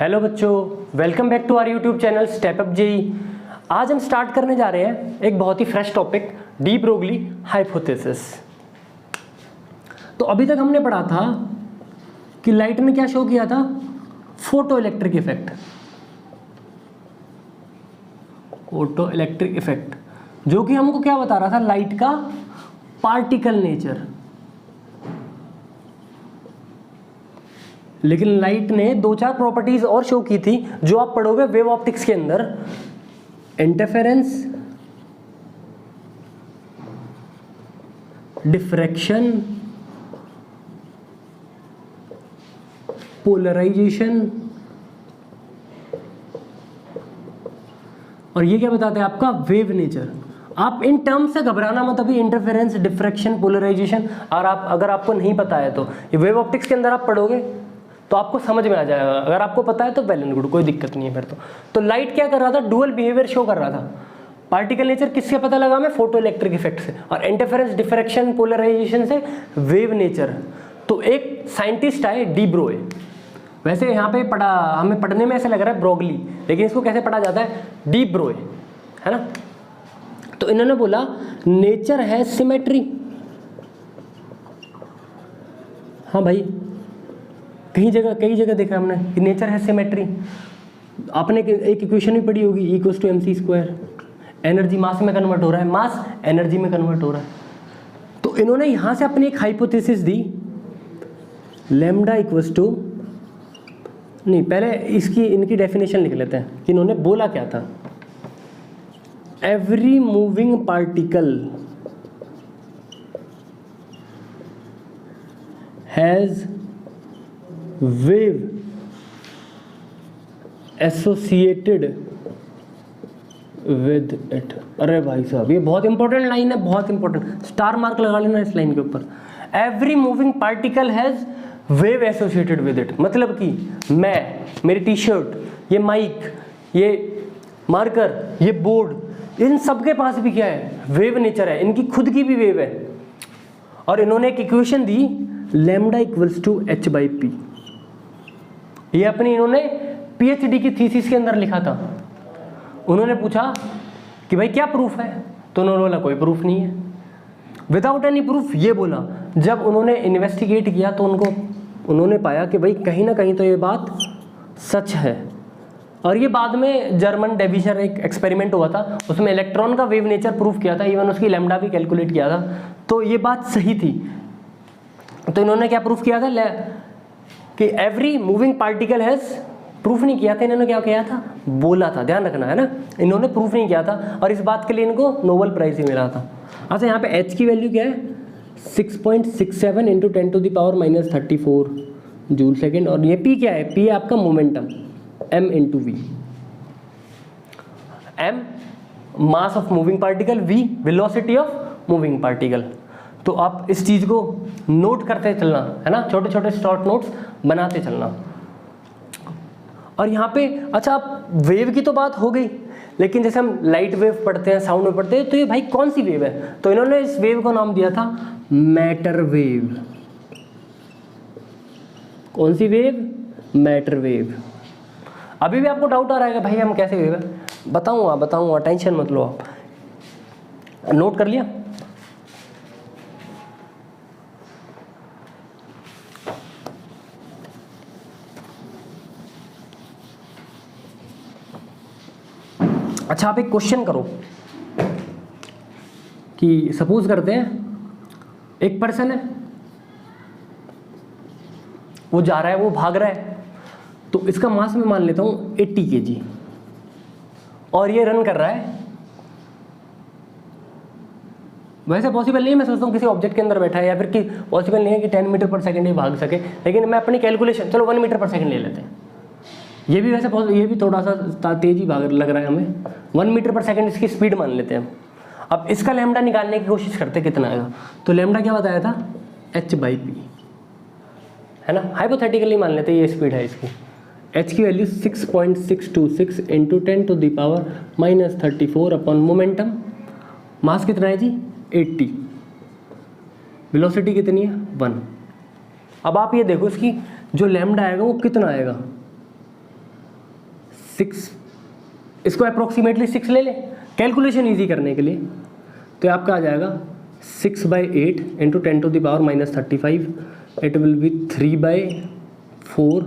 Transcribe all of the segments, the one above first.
Hello बच्चों, welcome back to our YouTube channel step up JEE. आज हम start करने जा रहे हैं एक बहुत ही fresh topic, de Broglie hypothesis. तो अभी तक हमने पढ़ा था कि लाइट ने क्या शो किया था, photo electric effect. Photo electric effect जो कि हमको क्या बता रहा था, लाइट का पार्टिकल नेचर। लेकिन लाइट ने दो चार प्रॉपर्टीज और शो की थी जो आप पढ़ोगे वेव ऑप्टिक्स के अंदर। इंटरफेरेंस, डिफ्रैक्शन, पोलराइजेशन, और ये क्या बताते हैं आपका वेव नेचर। आप इन टर्म्स से घबराना मत अभी, इंटरफेरेंस, डिफ्रैक्शन, पोलराइजेशन। और अगर आपको नहीं पता है तो ये वेव ऑप्टिक्स के अंदर आप पढ़ोगे तो आपको समझ में आ जाएगा। अगर आपको पता है तो वेल एंड गुड, कोई दिक्कत नहीं है फिर तो लाइट क्या कर रहा था, डुअल बिहेवियर शो कर रहा था। पार्टिकल नेचर किससे पता लगा हमें, फोटो इलेक्ट्रिक इफेक्ट से, और इंटरफेरेंस, डिफ्रैक्शन, पोलराइजेशन से वेव नेचर। तो एक साइंटिस्ट आए डी ब्रोए, वैसे यहाँ पे पढ़ा, हमें पढ़ने में ऐसे लग रहा है ब्रोगली, लेकिन इसको कैसे पढ़ा जाता है, डी ब्रोए, है ना। तो इन्होंने बोला नेचर है सिमेट्री। हाँ भाई, कई जगह देखा हमने कि नेचर है सिमेट्री। आपने एक इक्वेशन भी पढ़ी होगी, इक्वल्स टू mc²। एनर्जी मास में कन्वर्ट हो रहा है, मास एनर्जी में कन्वर्ट हो रहा है। तो इन्होंने यहां से अपनी एक हाइपोथेसिस दी, लैम्डा इक्वल्स टू, नहीं पहले इनकी डेफिनेशन लिख लेते हैं कि इन्होंने बोला क्या था। Every moving particle has wave associated with it। अरे भाई साहब, ये बहुत इंपॉर्टेंट लाइन है, बहुत इंपॉर्टेंट, स्टार मार्क लगा लेना इस लाइन के ऊपर। Every moving particle has wave associated with it. मतलब कि मैं, मेरी टी शर्ट, ये माइक, ये मार्कर, ये बोर्ड, इन सब के पास भी क्या है, वेव नेचर है, इनकी खुद की भी वेव है। और इन्होंने एक इक्वेशन दी, लैम्डा इक्वल्स टू h/p। ये अपनी इन्होंने पीएचडी की थीसिस के अंदर लिखा था। उन्होंने पूछा कि भाई क्या प्रूफ है, तो उन्होंने बोला कोई प्रूफ नहीं है, विदाउट एनी प्रूफ। ये बोला, जब उन्होंने इन्वेस्टिगेट किया तो उन्होंने पाया कि भाई कहीं ना कहीं तो ये बात सच है। और ये बाद में जर्मन डेविशर एक एक्सपेरिमेंट हुआ था, उसमें इलेक्ट्रॉन का वेव नेचर प्रूफ किया था, इवन उसकी लैम्डा भी कैलकुलेट किया था, तो ये बात सही थी। तो इन्होंने क्या प्रूफ किया था कि every moving particle has, proof नहीं किया था इन्होंने, क्या किया था, बोला था, ध्यान रखना है ना, इन्होंने प्रूफ नहीं किया था। और इस बात के लिए इनको नोबेल प्राइज ही मिला था। अच्छा, यहाँ पे h की वैल्यू क्या है, 6.67 इंटू 10⁻34 जूल सेकेंड। और ये p क्या है, p है आपका momentum, m into v। m mass of moving particle, v velocity of moving particle. तो आप इस चीज को नोट करते चलना, है ना, छोटे छोटे शॉर्ट नोट्स बनाते चलना। और यहाँ पे अच्छा, आप वेव की तो बात हो गई, लेकिन जैसे हम लाइट वेव पढ़ते हैं, साउंड वेव पढ़ते हैं, तो ये भाई कौन सी वेव है, तो इन्होंने इस वेव को नाम दिया था मैटर वेव। कौन सी वेव, मैटर वेव। अभी भी आपको डाउट आ रहा है कि भाई हम कैसे वेव है, बताऊंगा, टेंशन मत लो आप। नोट कर लिया। अच्छा, आप एक क्वेश्चन करो कि सपोज करते हैं एक पर्सन है, वो जा रहा है, वो भाग रहा है, तो इसका मास मैं मान लेता हूं 80 kg, और ये रन कर रहा है। वैसे पॉसिबल नहीं है, मैं सोचता हूँ किसी ऑब्जेक्ट के अंदर बैठा है, या फिर कि पॉसिबल नहीं है कि 10 मीटर पर सेकेंड ही भाग सके, लेकिन मैं अपनी कैलकुलेशन, चलो 1 मीटर पर सेकेंड ले लेते हैं। ये भी वैसे ये भी थोड़ा सा तेजी भाग लग रहा है हमें, 1 मीटर पर सेकेंड इसकी स्पीड मान लेते हैं हम। अब इसका लैम्डा निकालने की कोशिश करते हैं कितना आएगा, तो लैम्डा क्या बताया था, h/p, है ना। हाइपोथेटिकली मान लेते हैं ये स्पीड है इसकी, h की वैल्यू 6.626 इंटू 10⁻34 अपॉन मोमेंटम। मास कितना है जी, 80, वेलोसिटी कितनी है, 1। अब आप ये देखो इसकी जो लैम्डा आएगा वो कितना आएगा, 6, इसको अप्रोक्सीमेटली 6 ले लें कैलकुलेशन ईजी करने के लिए, तो ये आपका आ जाएगा 6/8 इंटू 10⁻⁻35, इट विल बी 3/4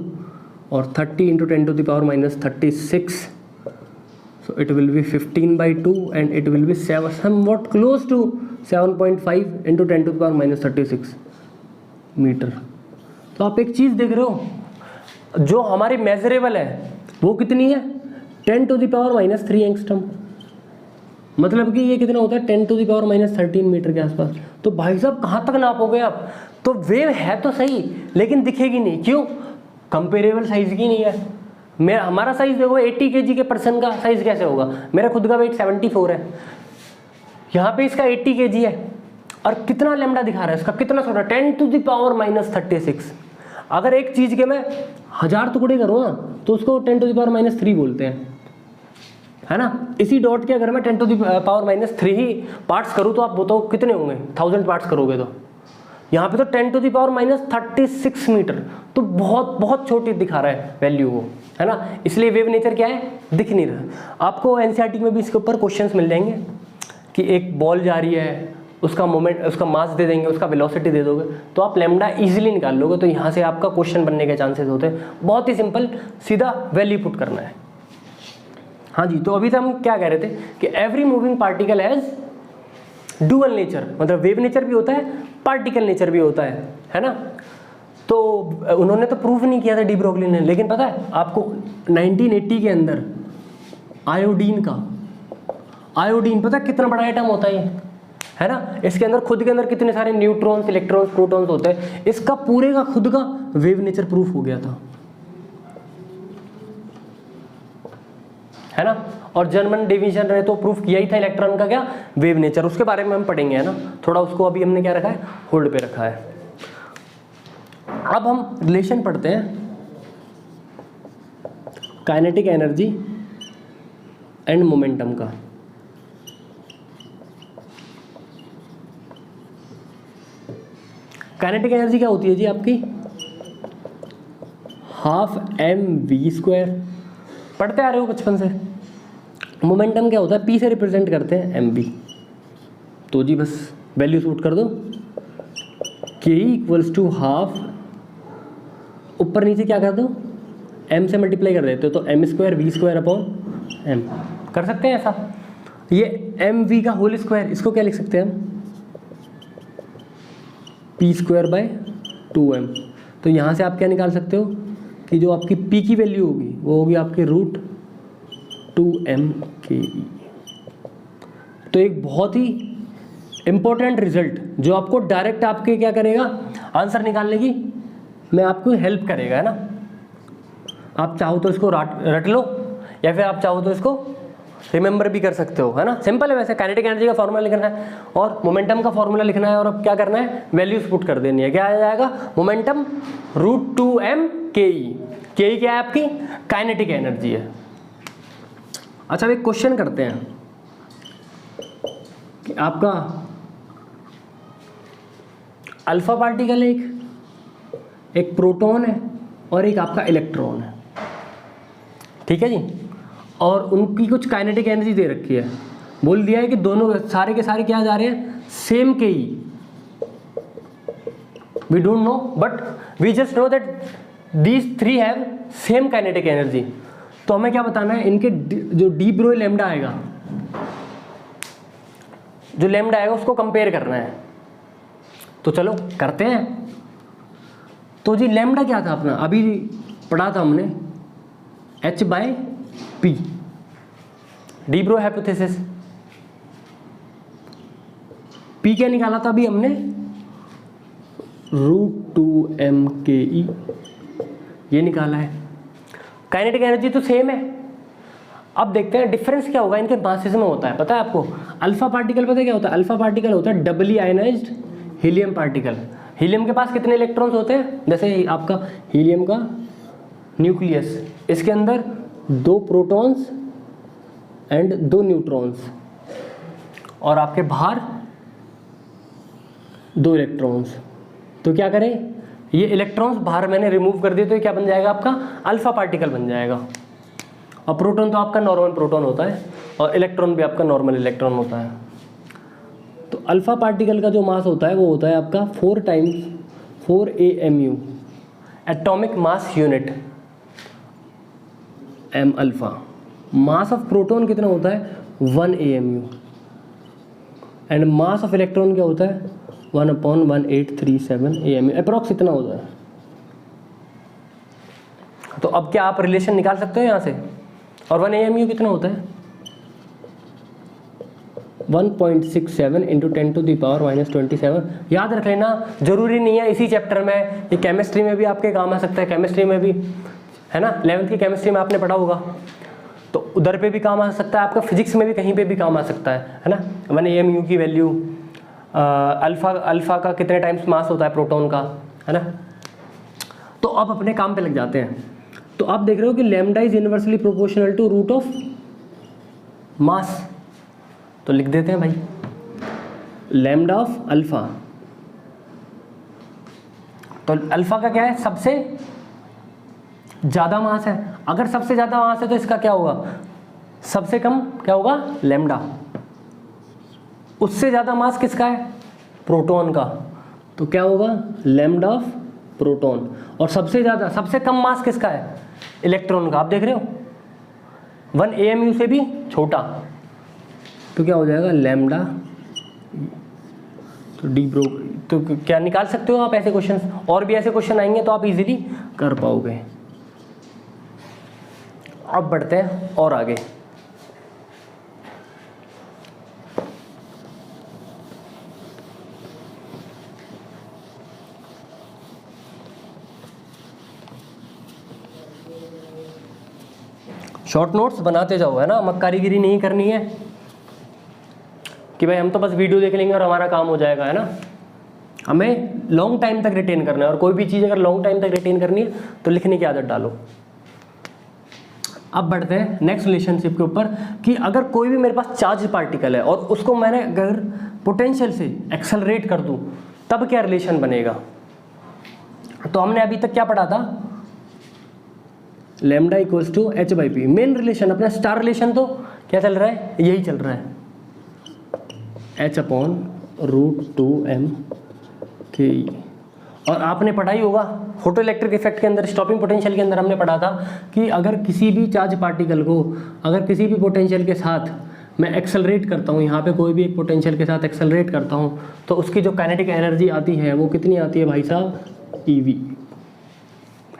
और 30 into 10⁻⁻36, so it will be 15/2 and it will be somewhat close to 7.5 into 10⁻⁻36 metre. तो आप एक चीज़ देख रहे हो, जो हमारी मेजरेबल है वो कितनी है 10⁻³ एंगस्ट्रम, मतलब कि ये कितना होता है 10⁻13 मीटर के आसपास। तो भाई साहब कहाँ तक नापोगे आप? तो वेव है तो सही लेकिन दिखेगी नहीं, क्यों? कंपेरेबल साइज की नहीं है। हमारा साइज देखो 80 kg के पर्सन का साइज कैसे होगा? मेरा खुद का वेट 74 है, यहाँ पे इसका 80 kg है, और कितना लैम्डा दिखा रहा है इसका, कितना छोटा 10⁻36। अगर एक चीज़ के मैं 1000 टुकड़े करूँ ना तो उसको 10⁻³ बोलते हैं, है ना। इसी डॉट के अगर मैं 10⁻³ ही पार्ट्स करूँ तो आप बताओ कितने होंगे, 1000 पार्ट्स करोगे तो यहाँ पे तो 10⁻36 मीटर, तो बहुत बहुत छोटी दिखा रहा है वैल्यू वो, है ना। इसलिए वेव नेचर क्या है, दिख नहीं रहा। आपको एनसीईआरटी में भी इसके ऊपर क्वेश्चंस मिल जाएंगे कि एक बॉल जा रही है, उसका मोमेंट, उसका मास दे देंगे, उसका वेलोसिटी दे दोगे तो आप लैम्डा इजीली निकाल लोगे। तो यहाँ से आपका क्वेश्चन बनने के चांसेस होते हैं। बहुत ही सिंपल, सीधा वैल्यू पुट करना है। हाँ जी, तो अभी तक हम क्या कह रहे थे कि every moving particle has dual nature, मतलब वेव नेचर भी होता है, पार्टिकल नेचर भी होता है ना। तो उन्होंने तो प्रूफ नहीं किया था डी ब्रोगली ने, लेकिन पता है आपको 1980 के अंदर आयोडीन पता है कितना बड़ा एटम होता है ना। इसके अंदर खुद के अंदर कितने सारे न्यूट्रॉन्स, इलेक्ट्रॉन्स, प्रोटॉन्स होते हैं। इसका पूरे का खुद का वेव नेचर प्रूफ हो गया था, है ना। और जर्मन डिवीजन ने तो प्रूफ किया ही था इलेक्ट्रॉन का क्या वेव नेचर, उसके बारे में हम पढ़ेंगे, है ना। थोड़ा उसको अभी हमने क्या रखा है, होल्ड पे रखा है। अब हम रिलेशन पढ़ते हैं काइनेटिक एनर्जी एंड मोमेंटम का। काइनेटिक एनर्जी क्या होती है जी आपकी, 12mv², पढ़ते आ रहे हो बचपन से। मोमेंटम क्या होता है, p से रिप्रेजेंट करते हैं mv। तो जी बस वैल्यू सूट कर दो, k = 12, ऊपर नीचे क्या कर दो, m से मल्टीप्लाई कर देते हो तो m² v²/m कर सकते हैं ऐसा। ये mv का होल स्क्वायर, इसको क्या लिख सकते हैं हम, p²/2m। तो यहाँ से आप क्या निकाल सकते हो कि जो आपकी p की वैल्यू होगी वो होगी आपके √2mke। तो एक बहुत ही इम्पोर्टेंट रिजल्ट जो आपको डायरेक्ट आपके क्या करेगा, आंसर निकालने की में आपको हेल्प करेगा, है ना। आप चाहो तो इसको रट लो, या फिर आप चाहो तो इसको रिमेंबर भी कर सकते हो, है ना। सिंपल है वैसे। काइनेटिक एनर्जी का फॉर्मूला लिखना है और मोमेंटम का फॉर्मूला लिखना है, और अब क्या करना है, वैल्यूज पुट कर देनी है। क्या आ जाएगा, मोमेंटम √2mke। के क्या है आपकी काइनेटिक एनर्जी है। अच्छा, एक क्वेश्चन करते हैं कि आपका अल्फा पार्टिकल है, एक प्रोटॉन है और एक आपका इलेक्ट्रॉन है, ठीक है जी। और उनकी कुछ काइनेटिक एनर्जी दे रखी है, बोल दिया है कि दोनों सारे के सारे क्या जा रहे हैं, सेम के ही। We don't know but we just know that these three have same kinetic energy. तो हमें क्या बताना है, इनके जो डी ब्रोई लैम्डा आएगा, जो लैम्डा आएगा उसको कंपेयर करना है। तो चलो करते हैं। तो जी लैम्डा क्या था अपना, अभी पढ़ा था हमने h/p, D Brohi hypothesis. p क्या निकाला था अभी हमने, √2mke, ये निकाला है। काइनेटिक एनर्जी तो सेम है। अब देखते हैं डिफरेंस क्या होगा इनके मासेस में होता है। पता है आपको अल्फा पार्टिकल, पता है क्या होता है, अल्फा पार्टिकल होता है डबली आयनाइज्ड हीलियम पार्टिकल। हीलियम के पास कितने इलेक्ट्रॉन्स होते हैं, जैसे आपका हीलियम का न्यूक्लियस, इसके अंदर 2 प्रोटॉन्स एंड 2 न्यूट्रॉन्स, और आपके बाहर 2 इलेक्ट्रॉन्स। तो क्या करें, ये इलेक्ट्रॉन्स बाहर मैंने रिमूव कर दिए, तो ये क्या बन जाएगा आपका अल्फा पार्टिकल बन जाएगा। और प्रोटॉन तो आपका नॉर्मल प्रोटॉन होता है और इलेक्ट्रॉन भी आपका नॉर्मल इलेक्ट्रॉन होता है। तो अल्फा पार्टिकल का जो मास होता है वो होता है आपका 4 × 4 AMU, atomic mass unit, m alpha. Mass of proton कितना होता है 1 AMU, and mass of electron क्या होता है 1/1837 AMU, अप्रॉक्स इतना होता है। तो अब क्या आप रिलेशन निकाल सकते हो यहाँ से, और 1 AMU कितना होता है 1.67 × 10⁻⁻27। याद रख लेना, जरूरी नहीं है इसी चैप्टर में, ये केमिस्ट्री में भी आपके काम आ सकता है, केमिस्ट्री में भी है ना, 11th की केमिस्ट्री में आपने पढ़ा होगा, तो उधर पे भी काम आ सकता है, आपका फिजिक्स में भी कहीं पे भी काम आ सकता है ना। 1 AMU की वैल्यू, अल्फा का कितने टाइम्स मास होता है प्रोटॉन का, है ना। तो अब अपने काम पे लग जाते हैं। तो आप देख रहे हो कि lambda is inversely proportional to root of mass, तो लिख देते हैं भाई लैम्डा ऑफ अल्फा। तो अल्फा का क्या है, सबसे ज़्यादा मास है। अगर सबसे ज़्यादा मास है तो इसका क्या होगा, सबसे कम क्या होगा लैम्डा। उससे ज़्यादा मास किसका है, प्रोटॉन का, तो क्या होगा लैम्डा ऑफ प्रोटॉन। और सबसे ज़्यादा, सबसे कम मास किसका है, इलेक्ट्रॉन का। आप देख रहे हो 1 AMU से भी छोटा, तो क्या हो जाएगा लैम्डा। तो डी ब्रो, तो क्या निकाल सकते हो आप ऐसे क्वेश्चन, और भी ऐसे क्वेश्चन आएंगे तो आप इजीली कर पाओगे। अब बढ़ते हैं और आगे। शॉर्ट नोट्स बनाते जाओ, है ना, मक्कारीगिरी नहीं करनी है कि भाई हम तो बस वीडियो देख लेंगे और हमारा काम हो जाएगा, है ना। हमें लॉन्ग टाइम तक रिटेन करना है, और कोई भी चीज़ अगर लॉन्ग टाइम तक रिटेन करनी है तो लिखने की आदत डालो। अब बढ़ते हैं नेक्स्ट रिलेशनशिप के ऊपर, कि अगर कोई भी मेरे पास चार्ज पार्टिकल है और उसको मैंने अगर पोटेंशियल से एक्सेलरेट कर दूं तब क्या रिलेशन बनेगा। तो हमने अभी तक क्या पढ़ा था, lambda equals to h/p। Main relation अपना स्टार रिलेशन तो क्या चल रहा है, यही चल रहा है, h/√2m k। और आपने पढ़ा ही होगा फोटो इलेक्ट्रिक इफेक्ट के अंदर, स्टॉपिंग पोटेंशियल के अंदर हमने पढ़ा था कि अगर किसी भी चार्ज पार्टिकल को अगर किसी भी पोटेंशियल के साथ मैं एक्सेलरेट करता हूँ, यहाँ पे कोई भी एक पोटेंशियल के साथ एक्सेलरेट करता हूँ, तो उसकी जो काइनेटिक एनर्जी आती है वो कितनी आती है भाई साहब, EV,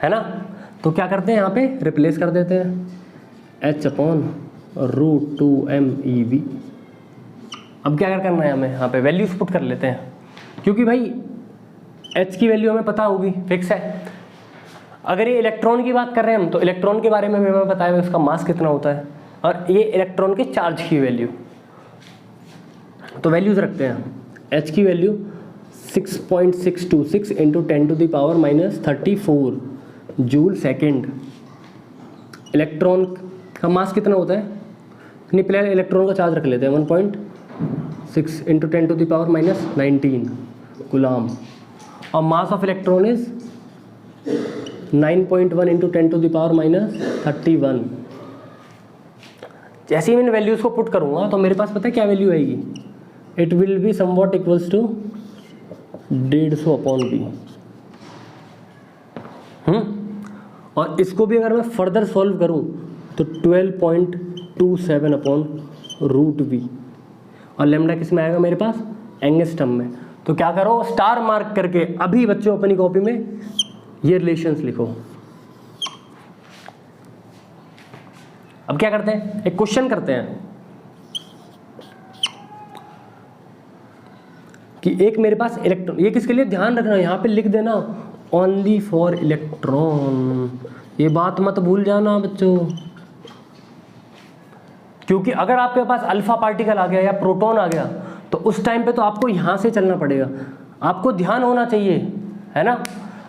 है ना। तो क्या करते हैं यहाँ पे रिप्लेस कर देते हैं h/√2m EV। अब क्या करना है हमें, यहाँ पे वैल्यूज पुट कर लेते हैं, क्योंकि भाई h की वैल्यू हमें पता होगी, फिक्स है। अगर ये इलेक्ट्रॉन की बात कर रहे हैं हम, तो इलेक्ट्रॉन के बारे में भी हमें पता है उसका मास कितना होता है, और ये इलेक्ट्रॉन के चार्ज की वैल्यू। तो वैल्यूज रखते हैं, h की वैल्यू 6.626 × 10⁻⁻34 जूल सेकेंड। इलेक्ट्रॉन का मास कितना होता है, नहीं पहले इलेक्ट्रॉन का चार्ज रख लेते हैं 1.6 × 10⁻⁻19 कूलम, और मास ऑफ इलेक्ट्रॉन इज 9.1 × 10⁻31। जैसे ही मैं इन वैल्यूज़ को पुट करूँगा तो मेरे पास पता है क्या वैल्यू आएगी, it will be somewhat equals to 150/b। और इसको भी अगर मैं फर्दर सॉल्व करूँ तो 12.27/√v, और लैम्डा किस में आएगा मेरे पास, एंगस्ट्रम में। तो क्या करो, स्टार मार्क करके अभी बच्चों अपनी कॉपी में ये रिलेशंस लिखो। अब क्या करते हैं, एक क्वेश्चन करते हैं कि एक मेरे पास इलेक्ट्रॉन, ये किसके लिए ध्यान रखना, यहाँ पे लिख देना ओनली फॉर इलेक्ट्रॉन, ये बात मत भूल जाना बच्चों। क्योंकि अगर आपके पास अल्फा पार्टिकल आ गया या प्रोटॉन आ गया तो उस टाइम पे तो आपको यहाँ से चलना पड़ेगा, आपको ध्यान होना चाहिए, है ना।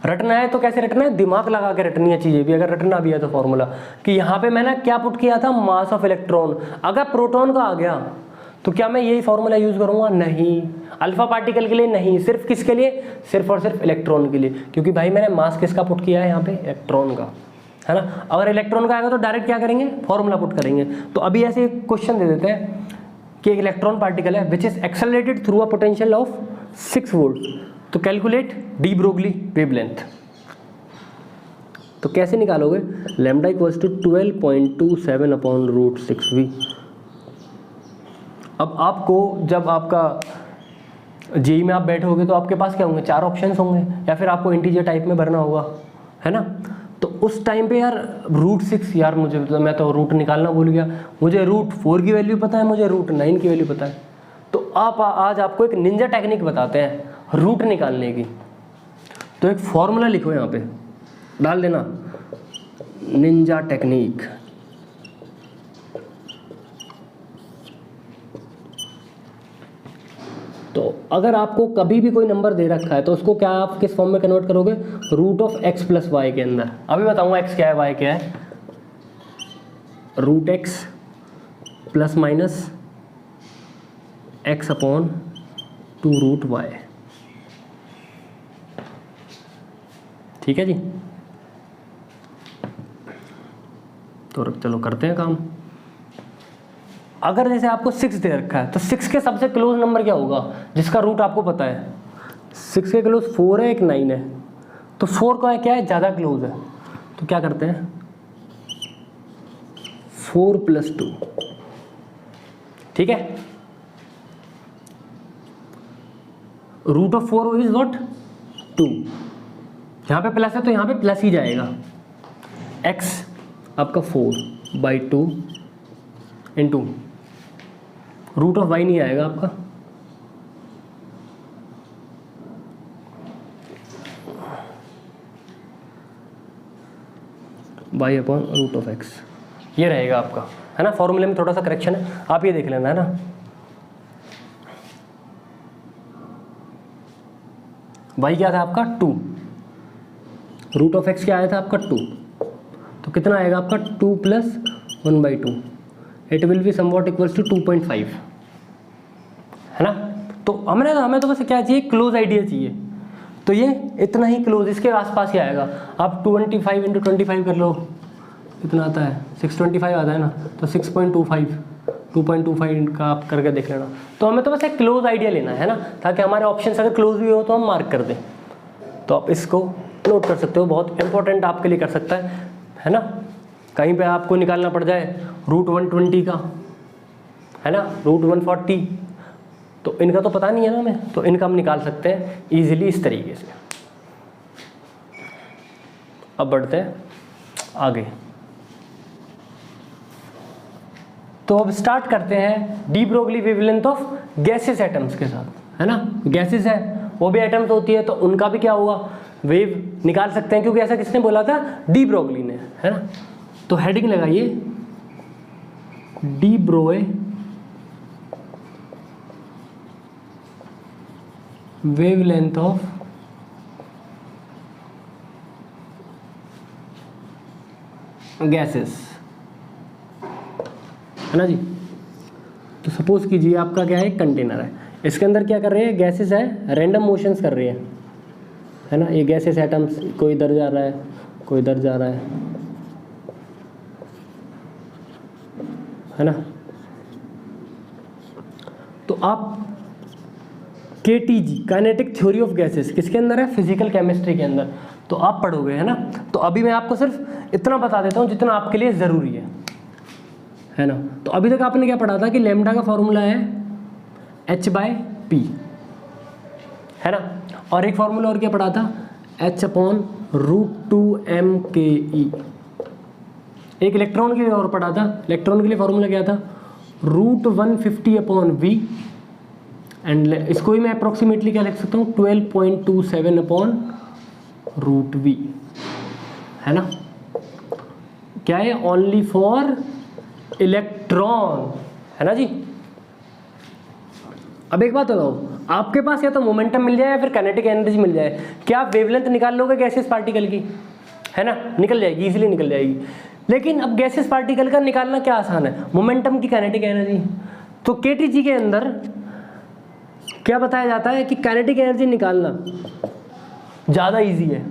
रटना है तो कैसे रटना है, दिमाग लगा के रटनी है चीज़ें भी, अगर रटना भी है तो फॉर्मूला कि यहाँ पे मैंने क्या पुट किया था, मास ऑफ इलेक्ट्रॉन। अगर प्रोटॉन का आ गया तो क्या मैं यही फॉर्मूला यूज़ करूँगा, नहीं। अल्फा पार्टिकल के लिए नहीं, सिर्फ किसके लिए, सिर्फ और सिर्फ इलेक्ट्रॉन के लिए, क्योंकि भाई मैंने मास किसका पुट किया है यहाँ पे, इलेक्ट्रॉन का, है ना। अगर इलेक्ट्रॉन का आएगा तो डायरेक्ट क्या करेंगे, फॉर्मूला पुट करेंगे। तो अभी ऐसे एक क्वेश्चन दे देते हैं कि एक इलेक्ट्रॉन पार्टिकल है which is accelerated through a potential of 6 volt, तो कैलकुलेट डी ब्रोगली वेवलेंथ। तो कैसे निकालोगे, lambda equals to 12.27 upon root 6v। अब आपको जब आपका जेई में आप बैठोगे तो आपके पास क्या होंगे, 4 ऑप्शंस होंगे, या फिर आपको इंटीजर टाइप में भरना होगा, है ना। तो उस टाइम पे यार रूट 6, यार मुझे मैं तो रूट निकालना भूल गया, मुझे रूट 4 की वैल्यू पता है, मुझे रूट 9 की वैल्यू पता है। तो आप आज आपको एक निंजा टेक्निक बताते हैं रूट निकालने की। तो एक फॉर्मूला लिखो यहाँ पे, डाल देना निंजा टेक्निक। तो अगर आपको कभी भी कोई नंबर दे रखा है तो उसको क्या आप किस फॉर्म में कन्वर्ट करोगे, root of x plus y के अंदर। अभी बताऊंगा एक्स क्या है वाई क्या है, root x plus minus x upon 2 root y. ठीक है जी। तो चलो करते हैं काम। अगर जैसे आपको 6 दे रखा है तो 6 के सबसे क्लोज नंबर क्या होगा जिसका रूट आपको पता है, 6 के क्लोज 4 है, एक 9 है, तो 4 का क्या है, ज़्यादा क्लोज है। तो क्या करते हैं 4 + 2, ठीक है। Root of 4 is what, 2। यहाँ पे प्लस है तो यहाँ पे प्लस ही जाएगा। x आपका 4/2 इंटू रूट ऑफ y नहीं आएगा आपका, y upon root of x, ये रहेगा आपका, है ना। फॉर्मूले में थोड़ा सा करेक्शन है, आप ये देख लेना, है ना। y क्या था आपका 2, रूट ऑफ x क्या आया था आपका 2, तो कितना आएगा आपका 2 + 1/2, it will be somewhat equals to 2.5, है ना। तो हमें तो बस क्या चाहिए, क्लोज आइडिया चाहिए। तो ये इतना ही क्लोज, इसके आसपास ही आएगा। आप 25 × 25 कर लो, कितना आता है, 625 आता है ना। तो 6.25, 2.25 का आप करके देख लेना। तो हमें तो बस एक क्लोज आइडिया लेना है ना, ताकि हमारे ऑप्शन अगर क्लोज भी हो तो हम मार्क कर दें। तो आप इसको नोट कर सकते हो, बहुत इंपॉर्टेंट आपके लिए कर सकता है ना। कहीं पे आपको निकालना पड़ जाए रूट 120 का, है ना, रूट 140, तो इनका तो पता नहीं है ना हमें, तो इनका हम निकाल सकते हैं इजीली इस तरीके से। अब बढ़ते हैं आगे। तो अब स्टार्ट करते हैं D Broglie wavelength of gases atoms के साथ, है ना। गैसेस है, वो भी एटम्स होती है, तो उनका भी क्या होगा, वेव निकाल सकते हैं, क्योंकि ऐसा किसने बोला था, डी ब्रोगली ने, है ना। तो हेडिंग लगाइए D Broglie wavelength of gases, है ना जी। तो सपोज कीजिए आपका क्या है, कंटेनर है, इसके अंदर क्या कर रहे हैं, गैसेस है, रैंडम मोशंस कर रहे हैं, है ना। ये गैसेस एटम्स, कोई इधर जा रहा है, कोई इधर जा रहा है ना। तो आप KTG kinetic theory of gases किसके अंदर है, फिजिकल केमिस्ट्री के अंदर, तो आप पढ़ोगे, है ना। तो अभी मैं आपको सिर्फ इतना बता देता हूँ जितना आपके लिए ज़रूरी है ना। तो अभी तक आपने क्या पढ़ा था कि लैम्डा का फॉर्मूला है h/p, है ना। और एक फॉर्मूला और क्या पढ़ा था, h/√2mke। एक इलेक्ट्रॉन के लिए और पढ़ा था, इलेक्ट्रॉन के लिए फॉर्मूला क्या था, √150/v, एंड इसको ही मैं अप्रोक्सीमेटली क्या लिख सकता हूँ, 12.27/√v, है ना। क्या है, ओनली फॉर इलेक्ट्रॉन, है ना जी। अब एक बात बताओ, आपके पास या तो मोमेंटम मिल जाए या फिर काइनेटिक एनर्जी मिल जाए, क्या आप वेवलेंथ निकाल लोगे गैसेस पार्टिकल की, है ना, निकल जाएगी, इजीली निकल जाएगी। लेकिन अब गैसेस पार्टिकल का निकालना क्या आसान है, मोमेंटम की काइनेटिक एनर्जी। तो KTG के अंदर क्या बताया जाता है कि काइनेटिक एनर्जी निकालना ज़्यादा इजी है।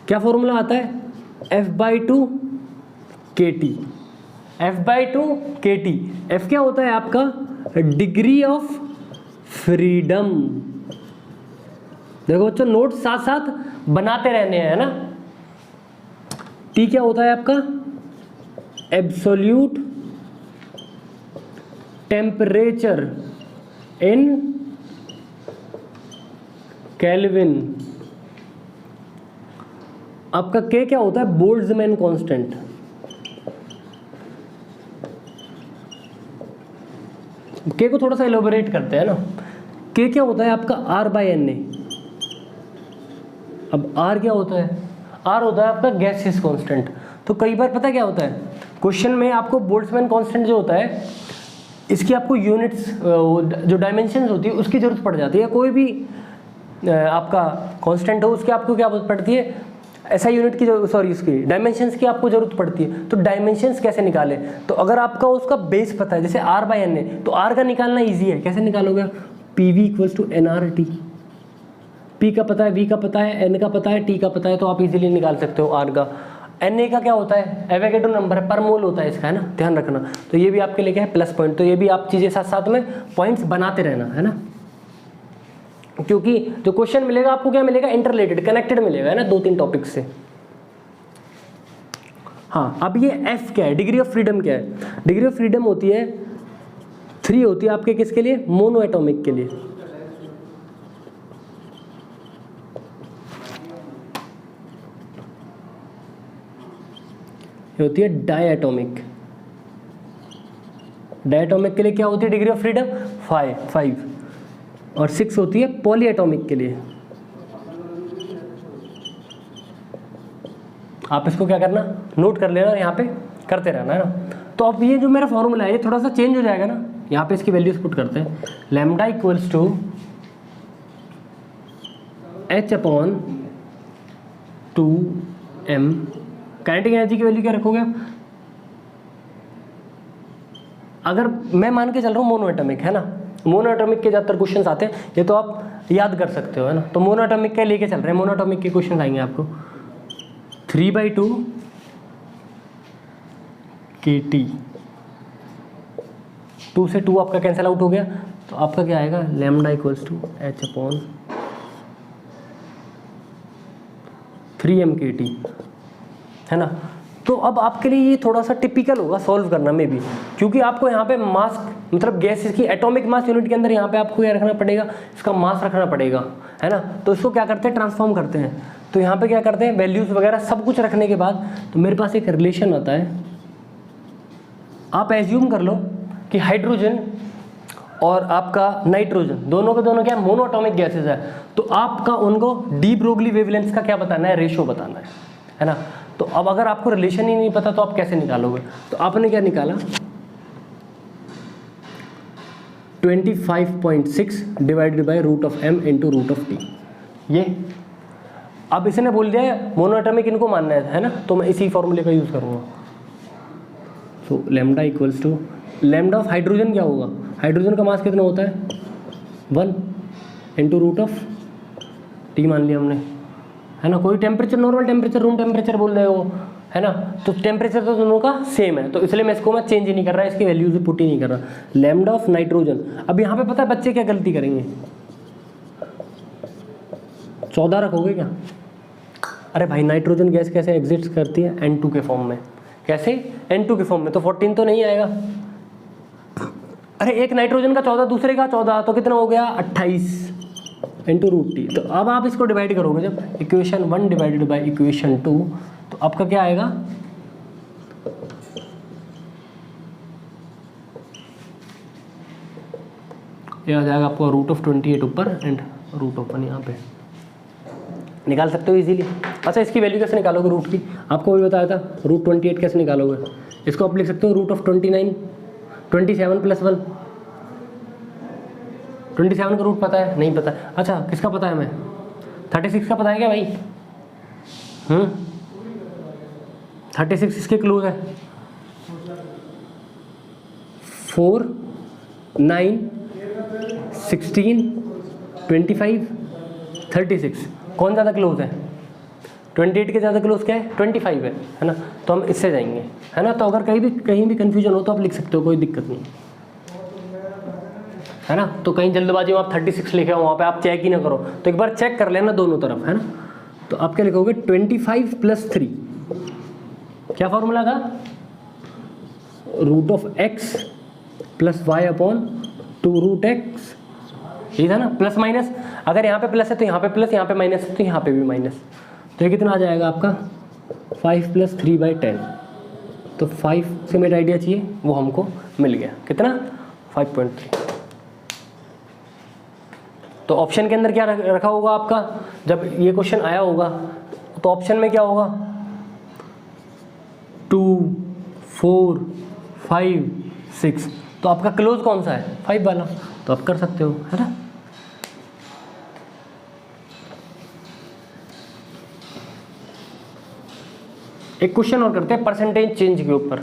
क्या फॉर्मूला आता है, F/2 kT, F/2 kT। F क्या होता है आपका? Degree of freedom. देखो बच्चों, नोट साथ साथ बनाते रहने हैं, है ना। T क्या होता है आपका? Absolute temperature in kelvin. आपका K क्या होता है? Boltzmann constant. K को थोड़ा सा एलोबरेट करते हैं ना। K क्या होता है आपका? R/Na। अब R क्या होता है? R होता है आपका गैसियस कांस्टेंट। तो कई बार पता क्या होता है, क्वेश्चन में आपको बोल्ट्जमैन कांस्टेंट जो होता है, इसकी आपको यूनिट्स जो डायमेंशंस होती है उसकी जरूरत पड़ जाती है। कोई भी आपका कांस्टेंट हो उसकी आपको क्या पड़ती है? ऐसा यूनिट की, सॉरी, उसकी डायमेंशंस की आपको जरूरत पड़ती है। तो डायमेंशंस कैसे निकाले? तो अगर आपका उसका बेस पता है, जैसे R/Na, तो R का निकालना ईजी है। कैसे निकालोगे? PV = nRT। P का पता है, V का पता है, N का पता है, T का पता है, तो आप इजीली निकाल सकते हो R का। Na का क्या होता है? एवोगैड्रो नंबर है, पर मोल होता है इसका, है ना, ध्यान रखना। तो ये भी आपके लिए क्या है? Plus point. तो ये भी आप चीज़ें साथ साथ में पॉइंट्स बनाते रहना, है ना, क्योंकि जो क्वेश्चन मिलेगा आपको क्या मिलेगा? इंटररिलेटेड, कनेक्टेड मिलेगा, है ना, 2-3 टॉपिक से। हाँ, अब ये F क्या है? डिग्री ऑफ फ्रीडम क्या है? डिग्री ऑफ फ्रीडम होती है 3 होती है आपके किसके लिए? मोनो एटॉमिक के लिए। ये होती है डायटोमिक। डायटोमिक के लिए क्या होती है डिग्री ऑफ फ्रीडम? 5। और 6 होती है पॉली एटॉमिक के लिए। आप इसको क्या करना? नोट कर लेना, यहाँ पे करते रहना, है ना। तो अब ये जो मेरा फॉर्मूला है ये थोड़ा सा चेंज हो जाएगा ना। यहाँ पे इसकी वैल्यूज पुट करते हैं। Lambda = h/2m। काइनेटिक एनर्जी की वैल्यू क्या रखोगे आप? अगर मैं मान के चल रहा हूँ मोनो एटॉमिक, है ना, मोनो एटॉमिक के ज़्यादातर क्वेश्चंस आते हैं, ये तो आप याद कर सकते हो, है ना। तो मोनो एटॉमिक के लेके चल रहे हैं, मोनो एटॉमिक के क्वेश्चन आएंगे आपको। 3/2 kT। 2 से 2 आपका कैंसिल आउट हो गया, तो आपका क्या आएगा? लैम्डा = h/3m kT, है ना। तो अब आपके लिए ये थोड़ा सा टिपिकल होगा सॉल्व करना में भी, क्योंकि आपको यहाँ पे मास, मतलब गैस की एटॉमिक मास यूनिट के अंदर यहाँ पे आपको क्या रखना पड़ेगा? इसका मास रखना पड़ेगा, है ना। तो इसको क्या करते हैं? ट्रांसफॉर्म करते हैं। तो यहाँ पे क्या करते हैं? वैल्यूज़ वगैरह सब कुछ रखने के बाद तो मेरे पास एक रिलेशन आता है। आप एज्यूम कर लो कि हाइड्रोजन और आपका नाइट्रोजन दोनों के दोनों क्या है? मोनो एटॉमिक गैसेज है। तो आपका उनको डी ब्रोगली वेवलेंथ का क्या बताना है? रेशो बताना है ना। तो अब अगर आपको रिलेशन ही नहीं पता तो आप कैसे निकालोगे? तो आपने क्या निकाला? 25.6 / √m × √t। ये अब इसने बोल दिया है मोनो एटॉमिक इनको मानना है ना, तो मैं इसी फॉर्मूले का यूज़ करूँगा। तो लैम्डा = लैम्डा ऑफ हाइड्रोजन क्या होगा? हाइड्रोजन का मास कितना होता है? 1 × √T मान लिया हमने, है ना। कोई temperature, normal temperature, room temperature बोल रहे हो, है ना। तो टेम्परेचर तो दोनों का सेम है, तो इसलिए मैं इसको मैं चेंज ही नहीं कर रहा, इसकी वैल्यूज भी पुट ही नहीं कर रहा। लैम्डा ऑफ नाइट्रोजन, अब यहाँ पे पता है बच्चे क्या गलती करेंगे? 14 रखोगे क्या? अरे भाई, नाइट्रोजन गैस कैसे एग्जिस्ट करती है? N2 के फॉर्म में। कैसे? N2 के फॉर्म में, तो 14 तो नहीं आएगा। अरे एक नाइट्रोजन का 14, दूसरे का 14, तो कितना हो गया? 28 × √T। तो अब आप इसको डिवाइड करोगे जब, इक्वेशन 1 डिवाइडेड बाई इक्वेशन 2, तो आपका क्या आएगा? ये आ जाएगा आपको √28 ऊपर एंड √1 यहाँ पे निकाल सकते हो इजीली। अच्छा, इसकी वैल्यू कैसे निकालोगे रूट की? आपको भी बताया था, √28 कैसे निकालोगे? इसको आप लिख सकते हो √29, 27 + 1। 27 का रूट पता है? नहीं पता। अच्छा, किसका पता है? हमें 36 का पता है क्या भाई? 36 इसके क्लोज है। 4, 9, 16, 25, 36 कौन ज़्यादा क्लोज है? 28 के ज़्यादा क्लोज क्या है 25 है ना, तो हम इससे जाएंगे, है ना। तो अगर कहीं भी कन्फ्यूजन हो तो आप लिख सकते हो, कोई दिक्कत नहीं, है ना। तो कहीं जल्दबाजी में आप 36 लिखे हो, वहाँ पे आप चेक ही ना करो, तो एक बार चेक कर लेना दोनों तरफ, है ना। तो आप क्या लिखोगे 25 + 3, क्या फॉर्मूला था, √(x + y/2√x), यही था ना। प्लस माइनस, अगर यहाँ पे प्लस है तो यहाँ पे प्लस, यहाँ पे माइनस है तो यहाँ पे भी माइनस, तो ये कितना आ जाएगा आपका 5 + 3/10। तो 5 से मेरा आइडिया चाहिए, वो हमको मिल गया, कितना 5.3। तो ऑप्शन के अंदर क्या रखा होगा आपका, जब ये क्वेश्चन आया होगा तो ऑप्शन में क्या होगा 2, 4, 5, 6, तो आपका क्लोज कौन सा है 5 वाला, तो आप कर सकते हो, है ना। एक क्वेश्चन और करते हैं परसेंटेज चेंज के ऊपर।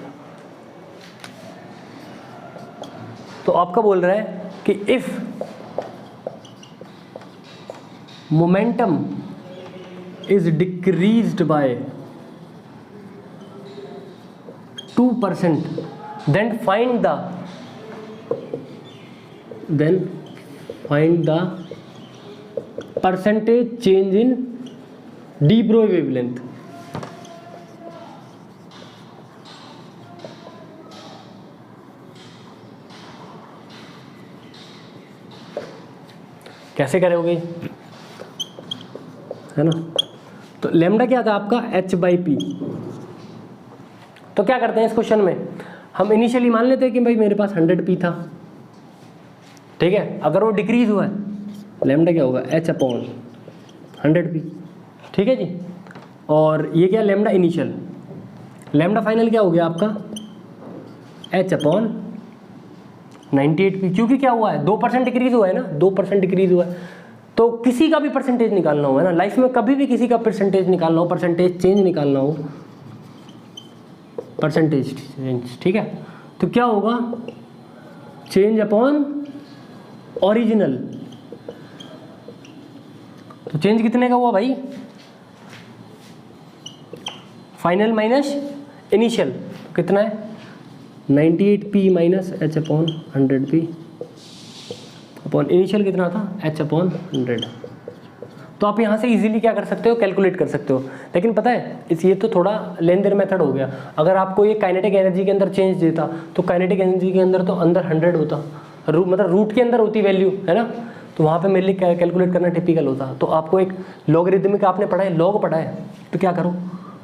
तो आपका बोल रहा है कि if momentum is decreased bye 2%, then find the percentage change in de Broglie wavelength। कैसे करोगे, है ना। तो लैम्डा क्या था आपका h/p। तो क्या करते हैं इस क्वेश्चन में, हम इनिशियली मान लेते हैं कि भाई मेरे पास 100p था, ठीक है। अगर वो डिक्रीज हुआ है, लैम्डा क्या होगा h/100p, ठीक है जी। और ये क्या लैम्डा इनिशियल, लैम्डा फाइनल क्या हो गया आपका h/98p, क्योंकि क्या हुआ है 2% डिक्रीज हुआ है ना, 2% डिक्रीज हुआ है। तो किसी का भी परसेंटेज निकालना हो, है ना, लाइफ में कभी भी किसी का परसेंटेज निकालना हो, परसेंटेज चेंज निकालना हो, परसेंटेज चेंज, ठीक है। तो क्या होगा चेंज अपॉन ओरिजिनल। तो चेंज कितने का हुआ भाई, फाइनल माइनस इनिशियल, तो कितना है 98p - h/100p अपॉन इनिशियल कितना था h/100। तो आप यहाँ से इजीली क्या कर सकते हो, कैलकुलेट कर सकते हो। लेकिन पता है ये तो थोड़ा लेन देन मेथड हो गया। अगर आपको ये काइनेटिक एनर्जी के अंदर चेंज देता, तो काइनेटिक एनर्जी के अंदर तो अंदर 100 होता, मतलब रूट के अंदर होती वैल्यू, है ना। तो वहाँ पे मेरे लिए कैलकुलेट करना टिपिकल होता। तो आपको एक लॉगरिदमिक आपने पढ़ा है, लॉग पढ़ा है, तो क्या करो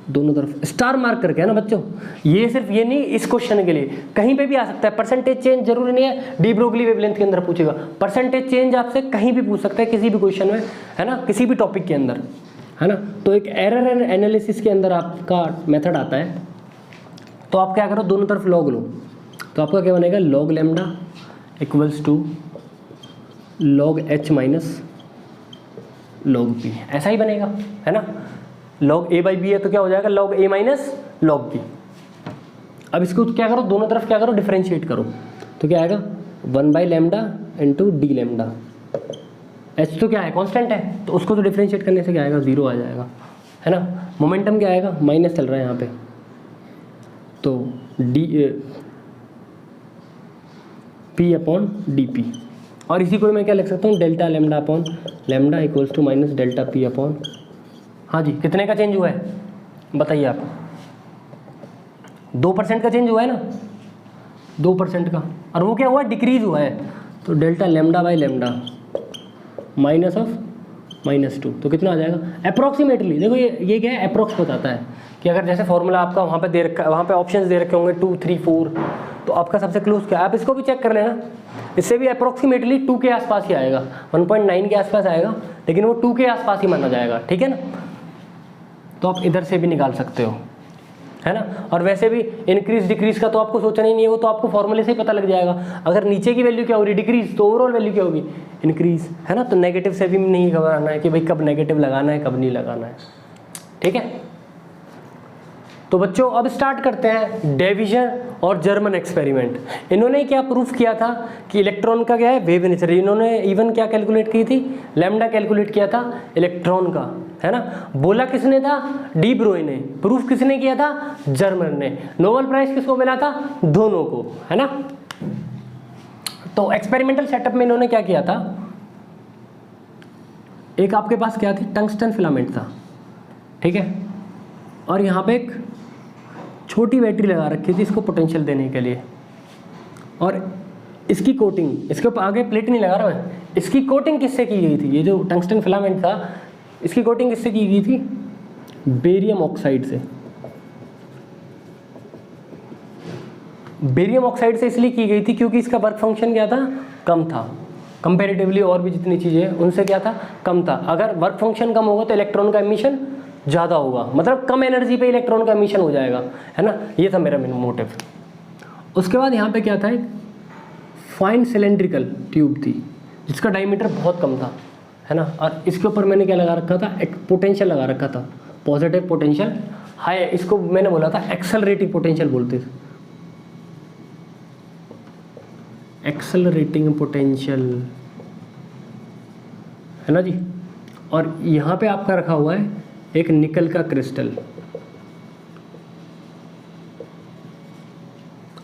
दोनों तरफ स्टार मार्क करके, है ना बच्चों। ये सिर्फ ये नहीं इस क्वेश्चन के लिए, कहीं पे भी आ सकता है। परसेंटेज चेंज जरूरी नहीं है डी ब्रोगली वेवलेंथ के अंदर पूछेगा, परसेंटेज चेंज आपसे कहीं भी पूछ सकता है, किसी भी क्वेश्चन में, है ना, किसी भी टॉपिक के अंदर, है ना। तो एक एरर एनालिसिस के अंदर आपका मेथड आता है। तो आप क्या करो दोनों तरफ लॉग लो, तो आपका क्या बनेगा log lambda equals to log h minus log p, ऐसा ही बनेगा, है ना। log a/b है तो क्या हो जाएगा log a minus log b। अब इसको क्या करो दोनों तरफ क्या करो डिफरेंशिएट करो, तो क्या आएगा 1/λ इंटू डी लैम्डा। h तो क्या है कांस्टेंट है, तो उसको तो डिफरेंशिएट करने से क्या आएगा 0 आ जाएगा, है ना। मोमेंटम क्या आएगा माइनस चल रहा है यहाँ पे, तो p/dp। और इसी को मैं क्या लिख सकता हूँ delta lambda upon lambda equals to minus delta p upon, हाँ जी कितने का चेंज हुआ है बताइए आप, 2% का चेंज हुआ है ना, 2% का, और वो क्या हुआ डिक्रीज हुआ है, तो delta lambda by lambda minus of -2, तो कितना आ जाएगा अप्रॉक्सीमेटली। देखो ये क्या है अप्रॉक्स बताता है कि अगर जैसे फॉर्मूला आपका वहाँ पे दे रखा, वहाँ पे ऑप्शंस दे रखे होंगे 2, 3, 4, तो आपका सबसे क्लोज क्या है, आप इसको भी चेक कर लेना, इससे भी अप्रॉक्सीमेटली 2 के आसपास ही आएगा, 1.9 के आसपास आएगा, लेकिन वो 2 के आसपास ही माना जाएगा, ठीक है ना। तो आप इधर से भी निकाल सकते हो, है ना। और वैसे भी इंक्रीज डिक्रीज का तो आपको सोचना ही नहीं है, वो तो आपको फॉर्मूले से ही पता लग जाएगा। अगर नीचे की वैल्यू क्या हो रही डिक्रीज, तो ओवरऑल वैल्यू क्या होगी इंक्रीज, है ना। तो नेगेटिव से भी नहीं घबराना है कि भाई कब नेगेटिव लगाना है कब नहीं लगाना है, ठीक है। तो बच्चों अब स्टार्ट करते हैं डेविजन और जर्मन एक्सपेरिमेंट। इन्होंने क्या प्रूफ किया था कि इलेक्ट्रॉन का क्या है वेव नेचर। इन्होंने इवन क्या कैलकुलेट की थी लैम्डा कैलकुलेट किया था इलेक्ट्रॉन का, है ना। बोला किसने था? डी ब्रोई ने। प्रूफ किसने किया था? जर्मन ने। नोबेल प्राइज किसको मिला था? दोनों को, है ना। तो एक्सपेरिमेंटल सेटअप में इन्होंने क्या किया था, एक आपके पास क्या थी, टंगस्टन फिलामेंट था, ठीक है, और यहाँ पे एक छोटी बैटरी लगा रखी थी इसको पोटेंशियल देने के लिए, और इसकी कोटिंग, इसके ऊपर आगे प्लेट नहीं लगा रहा मैं, इसकी कोटिंग किससे की गई थी? ये जो टंगस्टन फिलामेंट था इसकी कोटिंग किससे की गई थी? बेरियम ऑक्साइड से। बेरियम ऑक्साइड से इसलिए की गई थी क्योंकि इसका वर्क फंक्शन क्या था? कम था कंपैरेटिवली, और भी जितनी चीज़ें उनसे क्या था? कम था। अगर वर्क फंक्शन कम होगा तो इलेक्ट्रॉन का एमिशन ज़्यादा होगा, मतलब कम एनर्जी पे इलेक्ट्रॉन का एमिशन हो जाएगा, है ना। ये था मेरा मोटिव। उसके बाद यहाँ पे क्या था, एक फाइन सिलेंड्रिकल ट्यूब थी जिसका डायमीटर बहुत कम था, है ना, और इसके ऊपर मैंने क्या लगा रखा था? एक पोटेंशियल लगा रखा था, पॉजिटिव पोटेंशियल हाई, इसको मैंने बोला था एक्सेलरेटिंग पोटेंशियल बोलते थे, एक्सेलरेटिंग पोटेंशियल, है ना जी। और यहाँ पे आपका रखा हुआ है एक निकल का क्रिस्टल,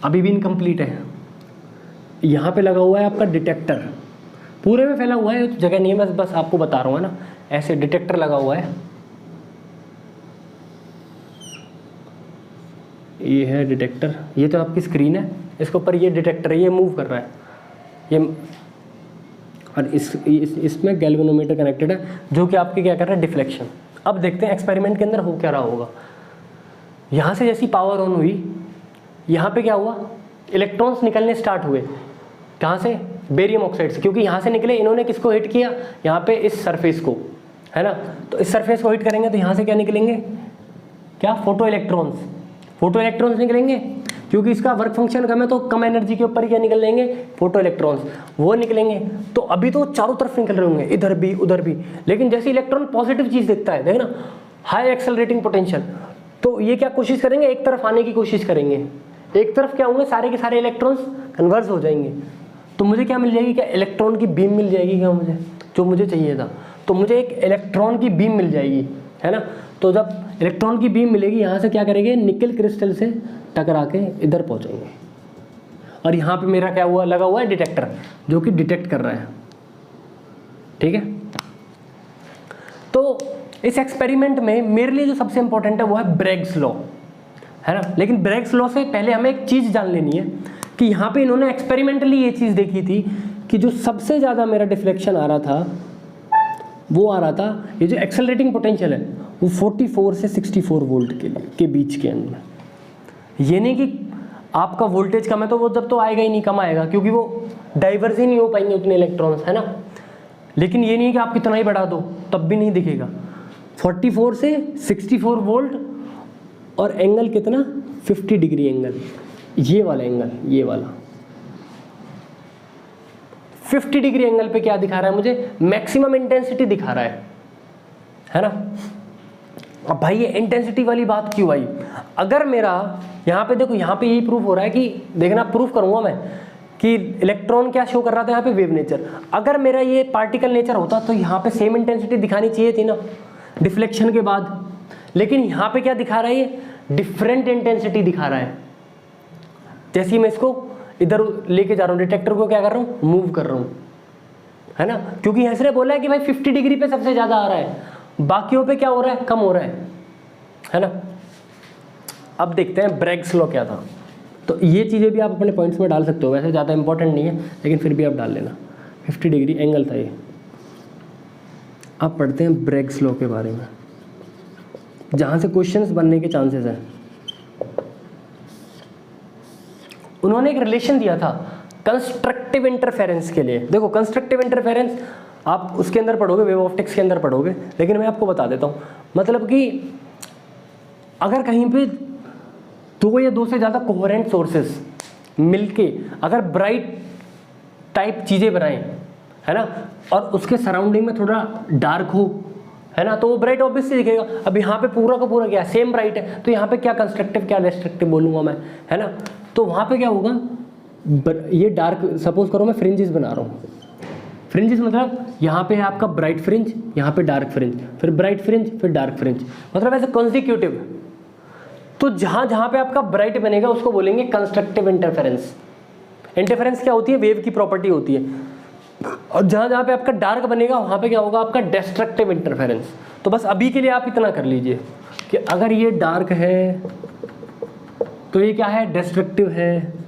अभी भी इनकम्प्लीट है। यहाँ पे लगा हुआ है आपका डिटेक्टर, पूरे में फैला हुआ है, जगह नहीं है, बस आपको बता रहा हूँ, है ना। ऐसे डिटेक्टर लगा हुआ है, ये है डिटेक्टर, ये तो आपकी स्क्रीन है, इसके ऊपर ये डिटेक्टर है, ये मूव कर रहा है ये, और इसमें गैल्वेनोमीटर कनेक्टेड है जो कि आपके क्या कर रहा है? डिफ्लेक्शन। अब देखते हैं एक्सपेरिमेंट के अंदर हो क्या रहा होगा। यहाँ से जैसी पावर ऑन हुई, यहाँ पे क्या हुआ? इलेक्ट्रॉन्स निकलने स्टार्ट हुए। कहाँ से? बेरियम ऑक्साइड से, क्योंकि यहाँ से निकले, इन्होंने किसको हिट किया? यहाँ पे इस सरफेस को, है ना। तो इस सरफेस को हिट करेंगे तो यहाँ से क्या निकलेंगे? क्या? Photo electrons. फोटो इलेक्ट्रॉन्स निकलेंगे क्योंकि इसका वर्क फंक्शन कम है, तो कम एनर्जी के ऊपर क्या निकल लेंगे? फोटो इलेक्ट्रॉन्स, वो निकलेंगे। तो अभी तो चारों तरफ निकल रहे होंगे, इधर भी उधर भी, लेकिन जैसे इलेक्ट्रॉन पॉजिटिव चीज़ देखता है, देखना हाई एक्सेलरेटिंग पोटेंशियल, तो ये क्या कोशिश करेंगे? एक तरफ आने की कोशिश करेंगे, एक तरफ क्या होंगे? सारे के सारे इलेक्ट्रॉन्स कन्वर्ज हो जाएंगे। तो मुझे क्या मिल जाएगी? क्या इलेक्ट्रॉन की बीम मिल जाएगी क्या मुझे, जो मुझे चाहिए था? तो मुझे एक इलेक्ट्रॉन की बीम मिल जाएगी, है ना। तो जब इलेक्ट्रॉन की बीम मिलेगी, यहाँ से क्या करेंगे? निकल क्रिस्टल से टकरा के इधर पहुँचेंगे, और यहाँ पे मेरा क्या हुआ? लगा हुआ है डिटेक्टर, जो कि डिटेक्ट कर रहा है, ठीक है। तो इस एक्सपेरिमेंट में मेरे लिए जो सबसे इंपॉर्टेंट है वो है ब्रेग्स लॉ, है ना। लेकिन ब्रेग्स लॉ से पहले हमें एक चीज़ जान लेनी है कि यहाँ पे इन्होंने एक्सपेरिमेंटली ये चीज़ देखी थी कि जो सबसे ज़्यादा मेरा डिफ्लेक्शन आ रहा था वो आ रहा था, ये जो एक्सेलरेटिंग पोटेंशियल है वो 44 से 64 वोल्ट के बीच के अंदर। ये नहीं कि आपका वोल्टेज कम है तो वो जब तो आएगा ही नहीं, कम आएगा, क्योंकि वो डाइवर्स ही नहीं हो पाएंगे उतने इलेक्ट्रॉन्स, है ना। लेकिन ये नहीं है कि आप कितना ही बढ़ा दो तब भी नहीं दिखेगा। 44 से 64 वोल्ट, और एंगल कितना? 50 डिग्री एंगल, ये वाला एंगल, ये वाला 50 डिग्री एंगल पे क्या दिखा रहा है मुझे? मैक्सिमम इंटेंसिटी दिखा रहा है ना। अब भाई ये इंटेंसिटी वाली बात क्यों आई? अगर मेरा यहाँ पे देखो, यहाँ पे यही प्रूफ हो रहा है कि, देखना प्रूफ करूँगा मैं कि इलेक्ट्रॉन क्या शो कर रहा था यहाँ पे? Wave nature. अगर मेरा ये पार्टिकल नेचर होता तो यहाँ पे सेम इंटेंसिटी दिखानी चाहिए थी ना डिफ्लेक्शन के बाद, लेकिन यहाँ पे क्या दिखा रहा है? ये डिफरेंट इंटेंसिटी दिखा रहा है। जैसे ही मैं इसको इधर लेके जा रहा हूँ, डिटेक्टर को क्या कर रहा हूँ? मूव कर रहा हूँ, है ना, क्योंकि इसने बोला है कि भाई 50 डिग्री पे सबसे ज़्यादा आ रहा है, बाकियों पे क्या हो रहा है? कम हो रहा है ना। अब देखते हैं ब्रेग्स लॉ क्या था। तो ये चीज़ें भी आप अपने पॉइंट्स में डाल सकते हो, वैसे ज़्यादा इंपॉर्टेंट नहीं है लेकिन फिर भी आप डाल लेना। 50 डिग्री एंगल था ये। अब पढ़ते हैं ब्रेग्स लॉ के बारे में, जहाँ से क्वेश्चंस बनने के चांसेस हैं। उन्होंने एक रिलेशन दिया था कंस्ट्रक्टिव इंटरफेरेंस के लिए। देखो कंस्ट्रक्टिव इंटरफेरेंस आप उसके अंदर पढ़ोगे, वेव ऑप्टिक्स के अंदर पढ़ोगे, लेकिन मैं आपको बता देता हूँ। मतलब कि अगर कहीं पे दो या दो से ज़्यादा कोहेरेंट सोर्सेस मिलके अगर ब्राइट टाइप चीज़ें बनाएं, है ना, और उसके सराउंडिंग में थोड़ा डार्क हो, है ना, तो वो ब्राइट ऑब्वियसली दिखेगा। अब यहाँ पे पूरा का पूरा क्या सेम ब्राइट है, तो यहाँ पे क्या कंस्ट्रक्टिव क्या डिस्ट्रक्टिव बोलूँगा मैं, है ना। तो वहाँ पे क्या होगा? ये डार्क, सपोज करो मैं फ्रिंजेस बना रहा हूँ, फ्रिंजेस मतलब यहाँ पे है आपका ब्राइट फ्रिंज, यहाँ पे डार्क फ्रिंज, फिर ब्राइट फ्रिंज, फिर डार्क फ्रिंज, मतलब ऐसे कॉन्जिक्यूटिव। तो जहाँ जहाँ पे आपका ब्राइट बनेगा उसको बोलेंगे कंस्ट्रक्टिव इंटरफेरेंस। इंटरफेरेंस क्या होती है? वेव की प्रॉपर्टी होती है। और जहाँ जहाँ पे आपका डार्क बनेगा वहाँ पे क्या होगा? आपका डिस्ट्रक्टिव इंटरफेरेंस। तो बस अभी के लिए आप इतना कर लीजिए कि अगर ये डार्क है तो ये क्या है? डिस्ट्रक्टिव है,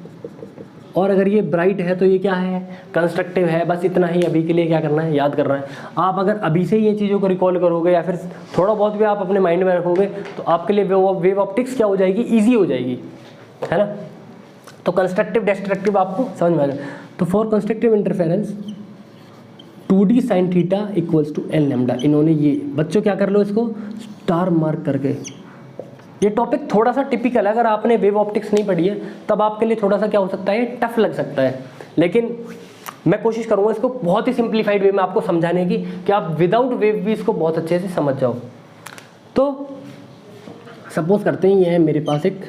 और अगर ये ब्राइट है तो ये क्या है? कंस्ट्रक्टिव है। बस इतना ही अभी के लिए क्या करना है? याद करना है। आप अगर अभी से ये चीज़ों को रिकॉल करोगे या फिर थोड़ा बहुत भी आप अपने माइंड में रखोगे तो आपके लिए वेव ऑप्टिक्स क्या हो जाएगी? ईजी हो जाएगी, है ना। तो कंस्ट्रक्टिव डिस्ट्रक्टिव आपको समझ में आ गया। तो for constructive interference 2d sine theta equals to l lambda. इन्होंने ये, बच्चों क्या कर लो इसको स्टार मार्क करके। ये टॉपिक थोड़ा सा टिपिकल है, अगर आपने वेव ऑप्टिक्स नहीं पढ़ी है तब आपके लिए थोड़ा सा क्या हो सकता है? टफ लग सकता है, लेकिन मैं कोशिश करूँगा इसको बहुत ही सिंप्लीफाइड वे में आपको समझाने की कि आप विदाउट वेव भी इसको बहुत अच्छे से समझ जाओ। तो सपोज करते हैं ये है मेरे पास एक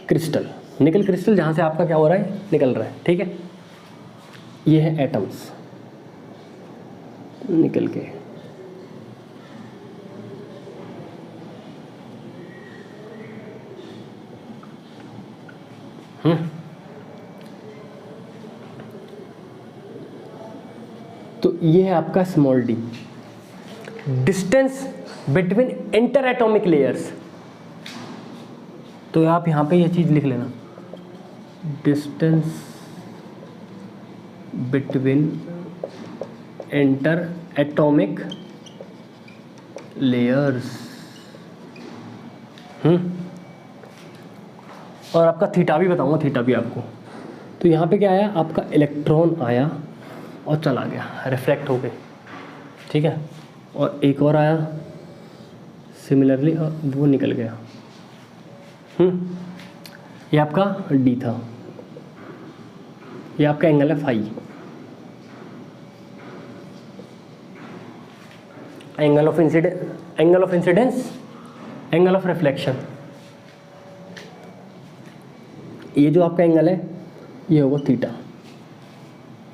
क्रिस्टल, निकल क्रिस्टल, जहाँ से आपका क्या हो रहा है? निकल रहा है, ठीक है। ये है एटम्स निकल के, तो ये है आपका small D, distance between inter atomic layers. तो आप यहाँ पे ये चीज़ लिख लेना, distance between inter atomic layers. और आपका थीटा भी बताऊंगा, थीटा भी आपको। तो यहाँ पे क्या आया? आपका इलेक्ट्रॉन आया और चला गया, रिफ्लेक्ट हो गए, ठीक है। और एक और आया सिमिलरली और वो निकल गया। ये आपका डी था, ये आपका एंगल है phi, angle of incidence, angle of reflection. ये जो आपका एंगल है ये होगा थीटा।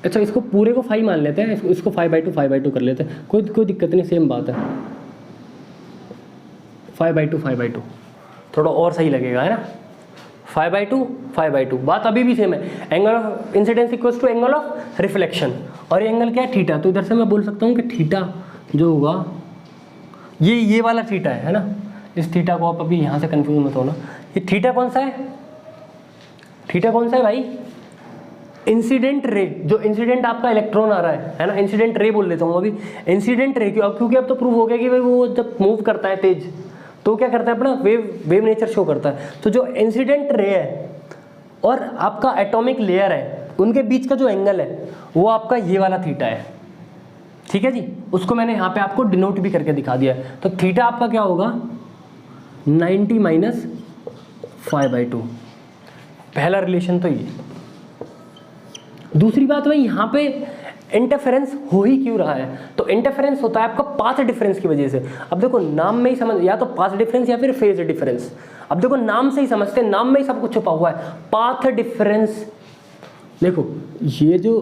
अच्छा, इसको पूरे को फाई मान लेते हैं, इसको 5/2 कर लेते हैं, कोई दिक्कत नहीं, सेम बात है। 5/2 थोड़ा और सही लगेगा, है ना। 5/2 बात अभी भी सेम है। Angle of incidence equals to angle of reflection, और ये एंगल क्या है? थीटा। तो इधर से मैं बोल सकता हूँ कि थीटा जो होगा ये वाला थीटा है ना। इस थीटा को आप अभी यहाँ से कंफ्यूज मत होना। ये थीटा कौन सा है? थीटा कौन सा है भाई? इंसिडेंट रे, जो इंसिडेंट आपका इलेक्ट्रॉन आ रहा है ना, इंसिडेंट रे बोल देता हूँ अभी। इंसिडेंट रे क्योंकि अब तो प्रूव हो गया कि भाई वो जब मूव करता है तेज तो क्या करता है? अपना वेव नेचर शो करता है। तो जो इंसिडेंट रे है और आपका एटॉमिक लेयर है उनके बीच का जो एंगल है वो आपका ये वाला थीटा है, ठीक है जी। उसको मैंने यहाँ पे आपको डिनोट भी करके दिखा दिया है। तो थीटा आपका क्या होगा? 90 माइनस 5/2। पहला रिलेशन तो ये। दूसरी बात भाई, यहाँ पे इंटरफेरेंस हो ही क्यों रहा है? तो इंटरफेरेंस होता है आपका पाथ डिफरेंस की वजह से। अब देखो नाम में ही समझ, या तो पाथ डिफरेंस या फिर फेज डिफरेंस। अब देखो नाम से ही समझते हैं, नाम में ही सब कुछ छुपा हुआ है। पाथ डिफरेंस, देखो ये जो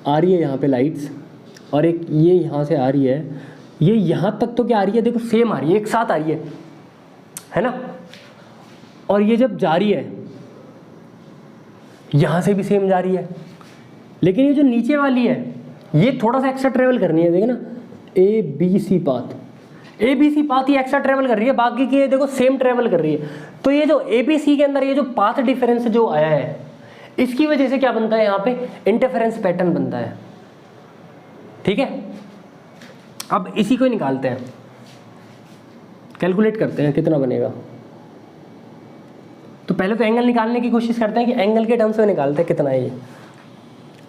आ रही है यहाँ पे लाइट्स, और एक ये यहाँ से आ रही है, ये यहाँ तक तो क्या आ रही है? देखो सेम आ रही है, एक साथ आ रही है ना। और ये जब जा रही है यहाँ से भी सेम जा रही है, लेकिन ये जो नीचे वाली है ये थोड़ा सा एक्स्ट्रा ट्रेवल करनी है। देखो ना, ABC पाथ ये एक्स्ट्रा ट्रेवल कर रही है, बाकी की ये देखो सेम ट्रेवल कर रही है। तो ये जो ABC के अंदर ये जो पाथ डिफरेंस जो आया है इसकी वजह से क्या बनता है? यहाँ पे इंटरफेरेंस पैटर्न बनता है, ठीक है। अब इसी को निकालते हैं, कैलकुलेट करते हैं कितना बनेगा। तो पहले तो एंगल निकालने की कोशिश करते हैं कि एंगल के टर्म्स में निकालते हैं कितना है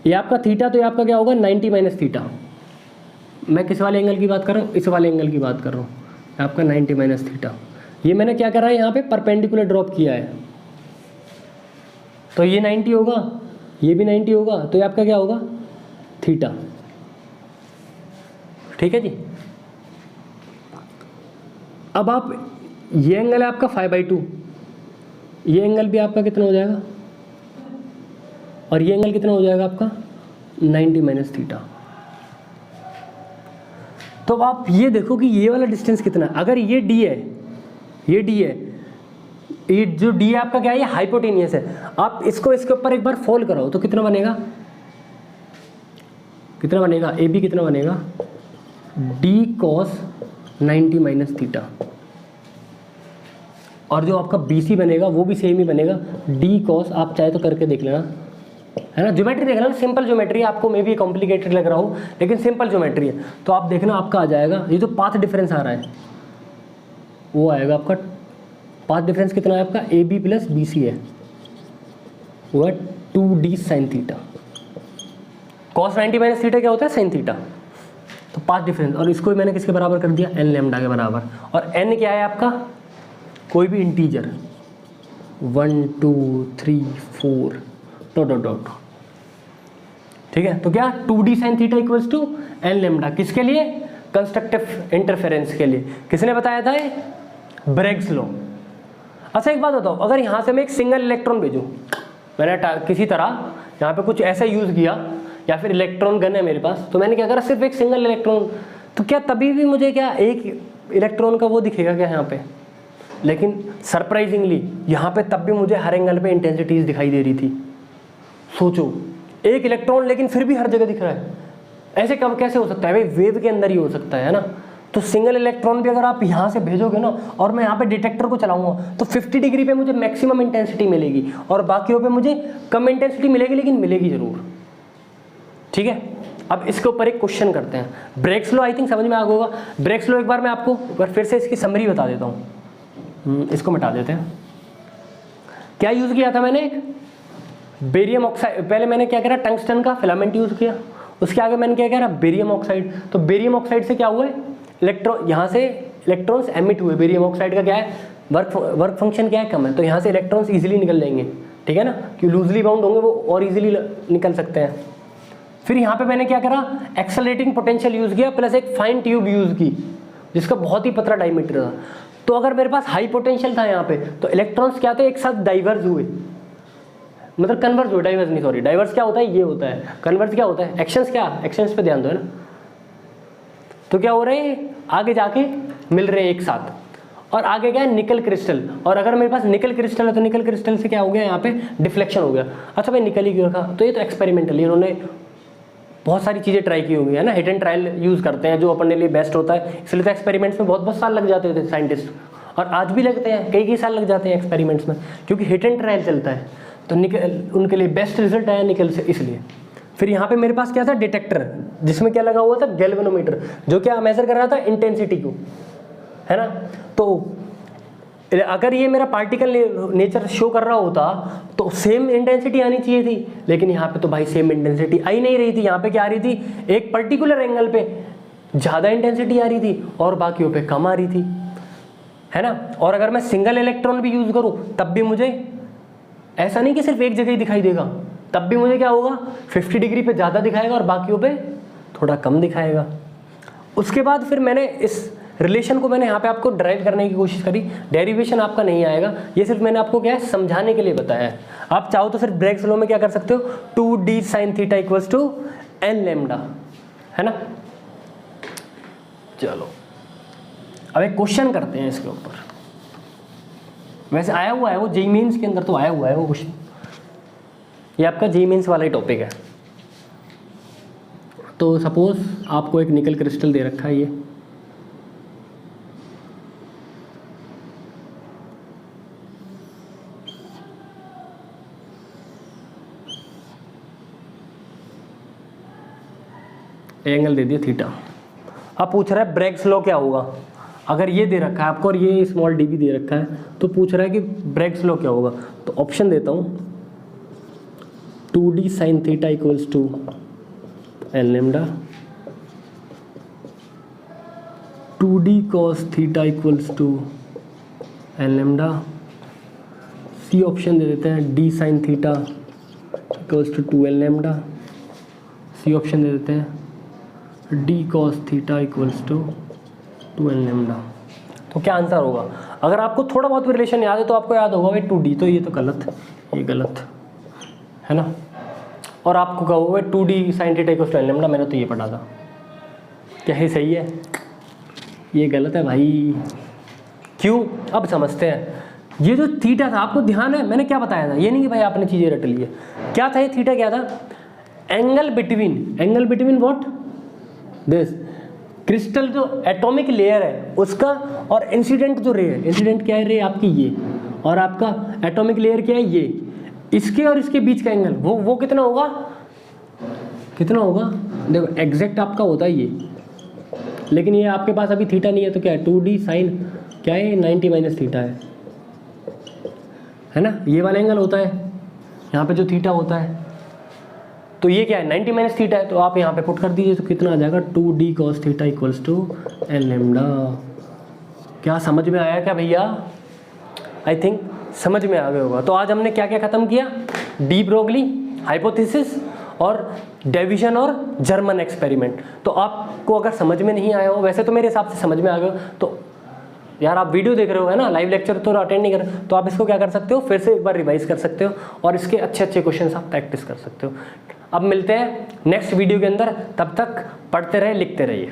ये आपका थीटा। तो ये आपका क्या होगा? 90 माइनस थीटा। मैं किस वाले एंगल की बात कर रहा हूँ? इस वाले एंगल की बात कर रहा हूँ। आपका 90 माइनस थीटा। ये मैंने क्या करा है? यहाँ पे परपेंडिकुलर ड्रॉप किया है, तो ये 90 होगा, ये भी 90 होगा, तो ये आपका क्या होगा? थीटा, ठीक है जी। अब आप ये एंगल है आपका 5/2, ये एंगल भी आपका कितना हो जाएगा? और ये एंगल कितना हो जाएगा आपका? 90 माइनस थीटा। तो अब आप ये देखो कि ये वाला डिस्टेंस कितना है। अगर ये d है, ये d है, ये जो d है आपका क्या है, ये हाइपोटेनियस है। आप इसको इसके ऊपर एक बार फोल्ड कराओ तो कितना बनेगा, कितना बनेगा, ए बी कितना बनेगा, d cos 90 माइनस थीटा। और जो आपका BC बनेगा वो भी सेम ही बनेगा, d cos, आप चाहे तो करके देख लेना, है ना, ज्योमेट्री देख लेना, सिंपल ज्योमेट्री है, आपको मे भी कॉम्प्लिकेटेड लग रहा हो लेकिन सिंपल ज्योमेट्री है। तो आप देखना आपका आ जाएगा, ये जो पाथ डिफरेंस आ रहा है वो आएगा आपका, पाथ डिफरेंस कितना है आपका, A B plus B C है, वो है 2d sine theta. cos 90 minus theta क्या होता है, साइन थीटा। तो पाथ डिफरेंस, और इसको मैंने किसके बराबर कर दिया, n लैम्डा के बराबर। और n क्या है आपका, कोई भी इंटीजर, 1 2 3 4 डॉट डॉट डॉट, ठीक है। तो क्या 2d sine theta equals to n lambda, किसके लिए, कंस्ट्रक्टिव इंटरफेरेंस के लिए। किसने बताया था ये, ब्रेग्स लॉ। अच्छा एक बात बताओ, अगर यहाँ से मैं एक सिंगल इलेक्ट्रॉन भेजूँ, मैंने किसी तरह यहाँ पे कुछ ऐसा यूज़ किया, या फिर इलेक्ट्रॉन गन है मेरे पास, तो मैंने क्या करा, सिर्फ एक सिंगल इलेक्ट्रॉन, तो क्या तभी भी मुझे क्या एक इलेक्ट्रॉन का वो दिखेगा क्या यहाँ पे, लेकिन सरप्राइजिंगली यहाँ पे तब भी मुझे हर एंगल पे इंटेंसिटीज दिखाई दे रही थी। सोचो एक इलेक्ट्रॉन लेकिन फिर भी हर जगह दिख रहा है, ऐसे कब कैसे हो सकता है भाई, वेव के अंदर ही हो सकता है ना। तो सिंगल इलेक्ट्रॉन भी अगर आप यहाँ से भेजोगे ना, और मैं यहाँ पे डिटेक्टर को चलाऊंगा, तो 50 डिग्री पे मुझे मैक्सिमम इंटेंसिटी मिलेगी और बाकियों पे मुझे कम इंटेंसिटी मिलेगी, लेकिन मिलेगी जरूर, ठीक है। अब इसके ऊपर एक क्वेश्चन करते हैं, ब्रेग्स लॉ आई थिंक समझ में आ होगा। ब्रेग्स लॉ एक बार मैं आपको एक बार फिर से इसकी समरी बता देता हूँ, इसको मिटा देते हैं। क्या यूज़ किया था मैंने, बेरियम ऑक्साइड, पहले मैंने क्या करा, टंगस्टन का फिलामेंट यूज़ किया, उसके आगे मैंने क्या करा, बेरियम ऑक्साइड। तो बेरियम ऑक्साइड से क्या हुआ है, इलेक्ट्रॉन, यहाँ से इलेक्ट्रॉन्स एमिट हुए। बेरियम ऑक्साइड का क्या है, वर्क फंक्शन क्या है, कम है, तो यहाँ से इलेक्ट्रॉन्स इजीली निकल जाएंगे, ठीक है ना, कि लूजली बाउंड होंगे वो और इजीली निकल सकते हैं। फिर यहाँ पे मैंने क्या करा, एक्सेलरेटिंग पोटेंशियल यूज़ किया, प्लस एक फाइन ट्यूब यूज़ की जिसका बहुत ही पतला डायमीटर था। तो अगर मेरे पास हाई पोटेंशियल था यहाँ पे, तो इलेक्ट्रॉन्स क्या थे, एक साथ डाइवर्ज हुए, मतलब कन्वर्स हुए, डाइवर्स नहीं, सॉरी, डाइवर्स क्या होता है, ये होता है, कन्वर्स क्या होता है, एक्शंस, क्या एक्शंस पे ध्यान दो, है ना। तो क्या हो रहे हैं, आगे जाके मिल रहे हैं एक साथ, और आगे क्या है, निकल क्रिस्टल। और अगर मेरे पास निकल क्रिस्टल है तो निकल क्रिस्टल से क्या हो गया, यहाँ पे डिफ्लेक्शन हो गया। अच्छा भाई निकल ही क्यों रखा, तो ये तो एक्सपेरिमेंटली इन्होंने बहुत सारी चीज़ें ट्राई की होंगी, है ना, हिट एंड ट्रायल यूज़ करते हैं जो अपने लिए बेस्ट होता है, इसलिए तो एक्सपेरिमेंट्स में बहुत बहुत साल लग जाते थे साइंटिस्ट, और आज भी लगते हैं, कई साल लग जाते हैं एक्सपेरिमेंट्स में, क्योंकि हिट एंड ट्रायल चलता है। तो निकल उनके लिए बेस्ट रिजल्ट आया निकल से, इसलिए। फिर यहाँ पे मेरे पास क्या था, डिटेक्टर, जिसमें क्या लगा हुआ था, गैल्वेनोमीटर, जो क्या मेजर कर रहा था, इंटेंसिटी को, है ना। तो अगर ये मेरा पार्टिकल नेचर शो कर रहा होता तो सेम इंटेंसिटी आनी चाहिए थी, लेकिन यहाँ पे तो भाई सेम इंटेंसिटी आई नहीं रही थी। यहाँ पे क्या आ रही थी, एक पर्टिकुलर एंगल पे ज़्यादा इंटेंसिटी आ रही थी और बाकियों पे कम आ रही थी, है ना। और अगर मैं सिंगल इलेक्ट्रॉन भी यूज़ करूँ तब भी मुझे ऐसा नहीं कि सिर्फ एक जगह ही दिखाई देगा, तब भी मुझे क्या होगा, 50 डिग्री पे ज़्यादा दिखाएगा और बाकियों पे थोड़ा कम दिखाएगा। उसके बाद फिर मैंने इस रिलेशन को मैंने यहाँ पे आपको ड्राइव करने की कोशिश करी, डेरिवेशन आपका नहीं आएगा, ये सिर्फ मैंने आपको क्या है, समझाने के लिए बताया है। आप चाहो तो फिर ब्रेग्स लॉ में क्या कर सकते हो, 2d sin theta equals to n lambda, है ना। चलो अब एक क्वेश्चन करते हैं इसके ऊपर, वैसे आया हुआ है वो जेईई मेंस के अंदर, तो आया हुआ है वो क्वेश्चन, ये आपका जेईई मेंस वाला ही टॉपिक है। तो सपोज आपको एक निकल क्रिस्टल दे रखा है, ये एंगल दे दिया थीटा। अब पूछ रहा है ब्रेग्स लॉ क्या होगा, अगर ये दे रखा है आपको और ये स्मॉल डी भी दे रखा है, तो पूछ रहा है कि ब्रेग्स लॉ क्या होगा। तो ऑप्शन देता हूँ, 2d sin theta equals to n lambda, 2d cos theta equals to n lambda, C option दे देते हैं, d sin theta equals to 2n lambda, C option दे देते हैं, d cos theta equals to 2n lambda. तो क्या answer होगा, अगर आपको थोड़ा बहुत भी रिलेशन याद है तो आपको याद होगा भाई 2d, तो ये तो गलत, ये गलत है ना। और आपको कहोगे 2D sin theta equals to n lambda, मैंने तो ये पढ़ा था। क्या ये सही है? ये गलत है भाई। क्यों? अब समझते हैं। ये जो थीटा था, आपको ध्यान है मैंने क्या बताया था? ये नहीं कि भाई आपने चीज़ें रट ली है। क्या था ये थीटा? क्या था? Angle between what? This crystal जो एटॉमिक लेयर है उसका और इंसिडेंट जो रे है, इंसिडेंट क्या है? रे आपकी ये, और आपका एटॉमिक लेयर क्या है? ये। इसके और इसके बीच का एंगल वो कितना होगा? कितना होगा? देखो एग्जैक्ट आपका होता है ये, लेकिन ये आपके पास अभी थीटा नहीं है, तो क्या है? 2D साइन क्या है? 90 माइनस थीटा है ना? ये वाला एंगल होता है यहाँ पे जो थीटा होता है, तो ये क्या है? 90 माइनस थीटा है, तो आप यहाँ पे पुट कर दीजिए, तो कितना आ जाएगा? 2D cos theta equals to n lambda. क्या समझ में आया क्या भैया? आई थिंक समझ में आ गया होगा। तो आज हमने क्या क्या खत्म किया? डी ब्रोगली हाइपोथेसिस और डिवीजन और जर्मन एक्सपेरिमेंट। तो आपको अगर समझ में नहीं आया हो, वैसे तो मेरे हिसाब से समझ में आ गया हो, तो यार आप वीडियो देख रहे हो है ना, लाइव लेक्चर तो अटेंड नहीं कर रहे, तो आप इसको क्या कर सकते हो? फिर से एक बार रिवाइज कर सकते हो और इसके अच्छे अच्छे क्वेश्चंस आप प्रैक्टिस कर सकते हो। अब मिलते हैं नेक्स्ट वीडियो के अंदर, तब तक पढ़ते रहे, लिखते रहिए।